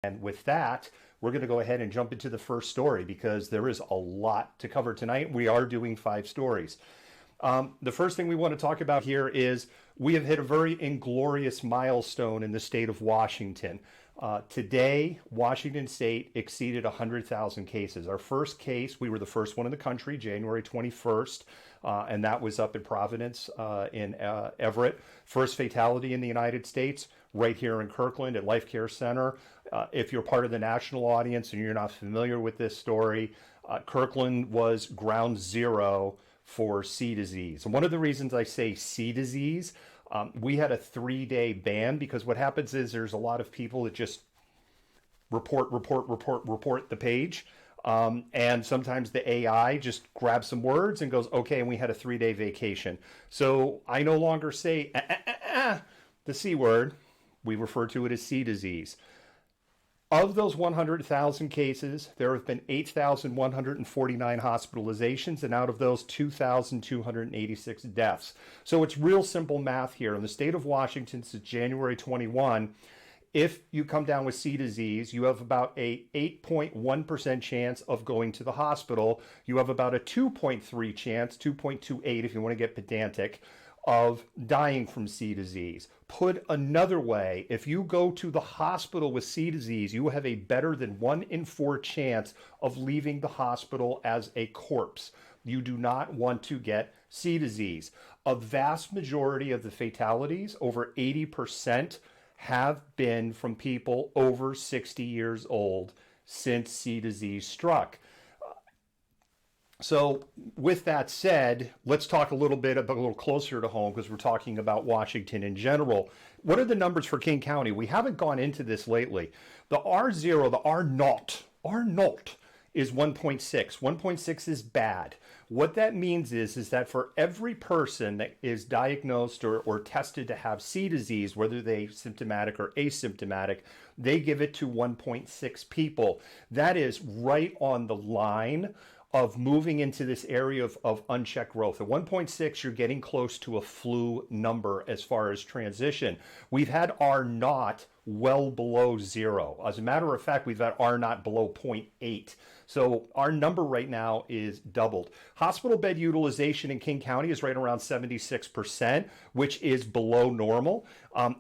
And with that, we're going to go ahead and jump into the first story because there is a lot to cover tonight. We are doing 5 stories. The first thing we want to talk about here is we have hit a very inglorious milestone in the state of Washington. Today, Washington State exceeded 100,000 cases. Our first case, we were the first one in the country, January 21st, and that was up in Providence in Everett. First fatality in the United States, right here in Kirkland at Life Care Center. If you're part of the national audience and you're not familiar with this story, Kirkland was ground zero for C disease. And one of the reasons I say C disease, we had a 3-day ban because what happens is there's a lot of people that just report the page. And sometimes the AI just grabs some words and goes, okay, and we had a 3-day vacation. So I no longer say the C word. We refer to it as C disease. Of those 100,000 cases, there have been 8,149 hospitalizations, and out of those, 2,286 deaths. So it's real simple math here. In the state of Washington, since January 21, if you come down with C disease, you have about a 8.1% chance of going to the hospital. You have about a 2.3 chance, 2.28 if you want to get pedantic, of dying from C disease. Put another way, if you go to the hospital with C disease, you have a better than 1 in 4 chance of leaving the hospital as a corpse. You do not want to get C disease. A vast majority of the fatalities, over 80%, have been from people over 60 years old since C disease struck. So with that said, let's talk a little closer to home because we're talking about Washington in general. What are the numbers for King County? We haven't gone into this lately. The R0, the R0 is 1.6. 1.6 is bad. What that means is that for every person that is diagnosed or tested to have C disease, whether they symptomatic or asymptomatic, they give it to 1.6 people. That is right on the line of moving into this area of unchecked growth. At 1.6, you're getting close to a flu number as far as transition. We've had R naught well below 0. As a matter of fact, we've had R naught below 0.8. So our number right now is doubled. Hospital bed utilization in King County is right around 76%, which is below normal.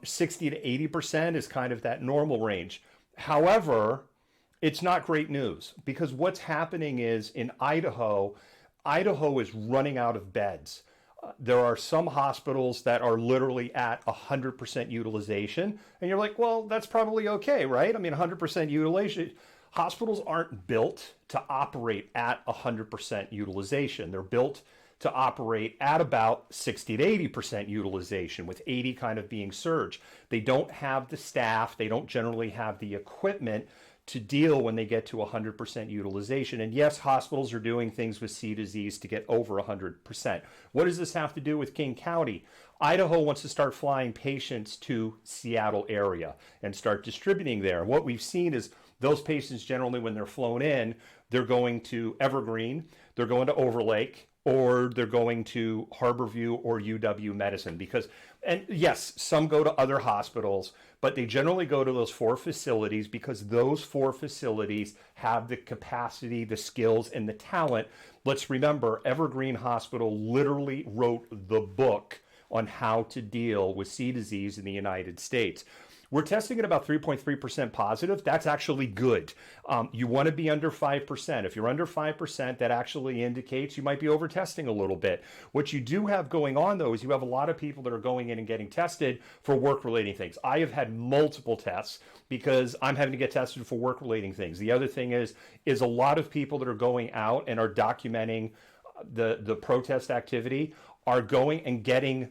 60 to 80% is kind of that normal range. However, it's not great news because what's happening is in Idaho is running out of beds. There are some hospitals that are literally at 100% utilization. And you're like, well, that's probably okay, right? I mean, 100% utilization. Hospitals aren't built to operate at 100% utilization. They're built to operate at about 60 to 80% utilization, with 80 kind of being surge. They don't have the staff. They don't generally have the equipment to deal when they get to 100% utilization. And yes, hospitals are doing things with C disease to get over 100%. What does this have to do with King County? Idaho wants to start flying patients to Seattle area and start distributing there. What we've seen is those patients generally, when they're flown in, they're going to Evergreen, they're going to Overlake, or they're going to Harborview or UW Medicine because, and yes, some go to other hospitals, but they generally go to those 4 facilities because those 4 facilities have the capacity, the skills, and the talent. Let's remember, Evergreen Hospital literally wrote the book on how to deal with C disease in the United States. We're testing at about 3.3% positive. That's actually good. You want to be under 5%. If you're under 5%, that actually indicates you might be over testing a little bit. What you do have going on, though, is you have a lot of people that are going in and getting tested for work-relating things. I have had multiple tests because I'm having to get tested for work-relating things. The other thing is a lot of people that are going out and are documenting the protest activity are going and getting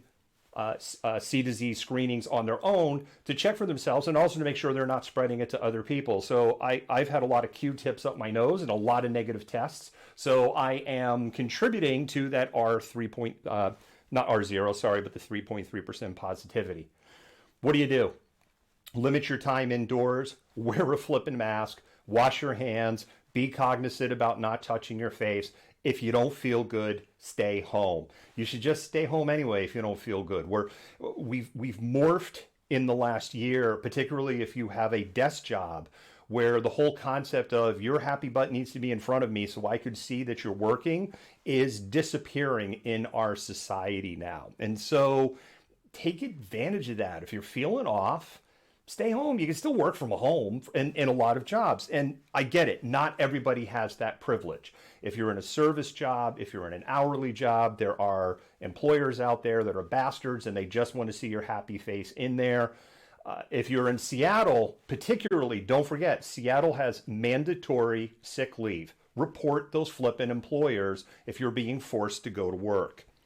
C disease screenings on their own to check for themselves and also to make sure they're not spreading it to other people. So I've had a lot of Q-tips up my nose and a lot of negative tests. So I am contributing to that not R0, sorry, but the 3.3% positivity. What do? Limit your time indoors, wear a flippin' mask, wash your hands, be cognizant about not touching your face. If you don't feel good, stay home. You should just stay home anyway if you don't feel good. We've morphed in the last year, particularly if you have a desk job, where the whole concept of your happy butt needs to be in front of me so I could see that you're working is disappearing in our society now. And so take advantage of that. If you're feeling off, stay home. You can still work from home in a lot of jobs. And I get it. Not everybody has that privilege. If you're in a service job, if you're in an hourly job, there are employers out there that are bastards and they just want to see your happy face in there. If you're in Seattle, particularly, don't forget, Seattle has mandatory sick leave. Report those flippin' employers if you're being forced to go to work.